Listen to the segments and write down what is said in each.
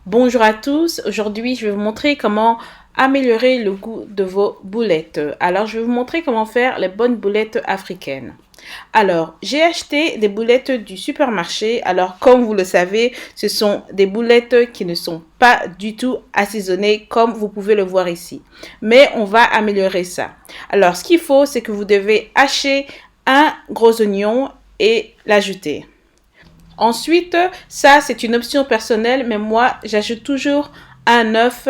Bonjour à tous, aujourd'hui je vais vous montrer comment améliorer le goût de vos boulettes. Alors je vais vous montrer comment faire les bonnes boulettes africaines. Alors j'ai acheté des boulettes du supermarché. Alors comme vous le savez, ce sont des boulettes qui ne sont pas du tout assaisonnées comme vous pouvez le voir ici. Mais on va améliorer ça. Alors ce qu'il faut, c'est que vous devez hacher un gros oignon et l'ajouter. Ensuite, ça c'est une option personnelle, mais moi j'ajoute toujours un œuf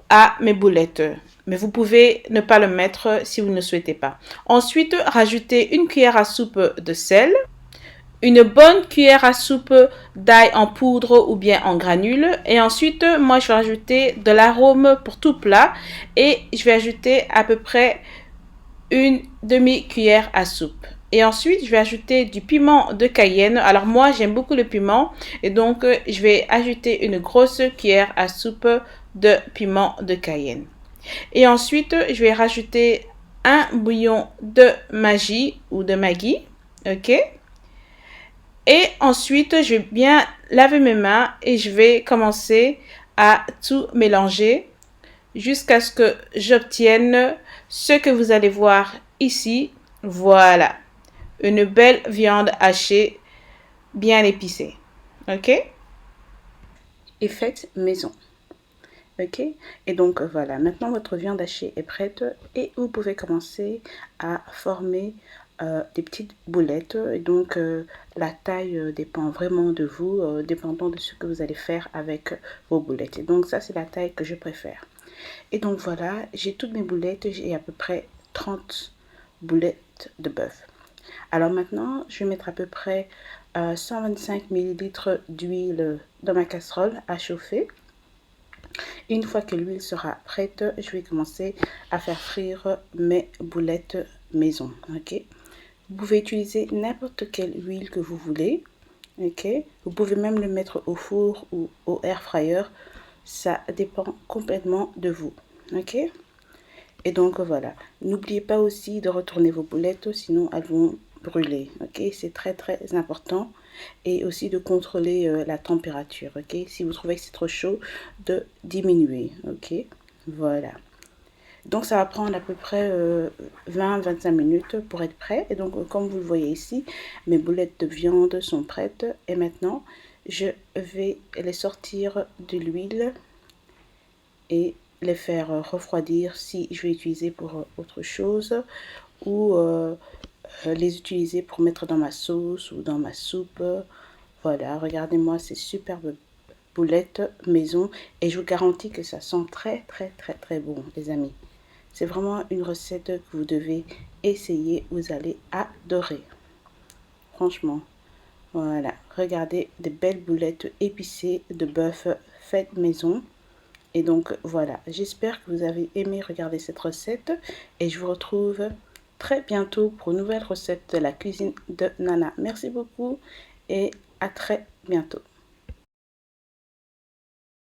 à mes boulettes. Mais vous pouvez ne pas le mettre si vous ne souhaitez pas. Ensuite, rajoutez une cuillère à soupe de sel, une bonne cuillère à soupe d'ail en poudre ou bien en granules. Et ensuite, moi je vais rajouter de l'arôme pour tout plat et je vais ajouter à peu près une demi-cuillère à soupe. Et ensuite, je vais ajouter du piment de Cayenne. Alors moi, j'aime beaucoup le piment. Et donc, je vais ajouter une grosse cuillère à soupe de piment de Cayenne. Et ensuite, je vais rajouter un bouillon de Maggi ou de Maggi. OK? Et ensuite, je vais bien laver mes mains et je vais commencer à tout mélanger jusqu'à ce que j'obtienne ce que vous allez voir ici. Voilà, une belle viande hachée bien épicée. OK? Et faite maison. Ok, et donc voilà, maintenant votre viande hachée est prête et vous pouvez commencer à former des petites boulettes. Et donc la taille dépend vraiment de vous, dépendant de ce que vous allez faire avec vos boulettes. Et donc ça, c'est la taille que je préfère. Et donc voilà, j'ai toutes mes boulettes, j'ai à peu près 30 boulettes de bœuf. Alors maintenant, je vais mettre à peu près 125 ml d'huile dans ma casserole à chauffer. Une fois que l'huile sera prête, je vais commencer à faire frire mes boulettes maison. Ok, vous pouvez utiliser n'importe quelle huile que vous voulez. Ok, vous pouvez même le mettre au four ou au air fryer. Ça dépend complètement de vous. Ok, et donc voilà. N'oubliez pas aussi de retourner vos boulettes, sinon elles vont brûler. Ok, c'est très très important. Et aussi de contrôler la température. Ok, si vous trouvez que c'est trop chaud, de diminuer. Ok, voilà. Donc ça va prendre à peu près 20-25 minutes pour être prêt. Et donc comme vous le voyez ici, mes boulettes de viande sont prêtes. Et maintenant, je vais les sortir de l'huile et les faire refroidir si je vais utiliser pour autre chose ou les utiliser pour mettre dans ma sauce ou dans ma soupe. Voilà, regardez-moi ces superbes boulettes maison et je vous garantis que ça sent très très très très bon, les amis. C'est vraiment une recette que vous devez essayer, vous allez adorer. Franchement, voilà, regardez des belles boulettes épicées de bœuf faites maison. Et donc voilà, j'espère que vous avez aimé regarder cette recette et je vous retrouve très bientôt pour une nouvelle recette de la cuisine de Nana. Merci beaucoup et à très bientôt.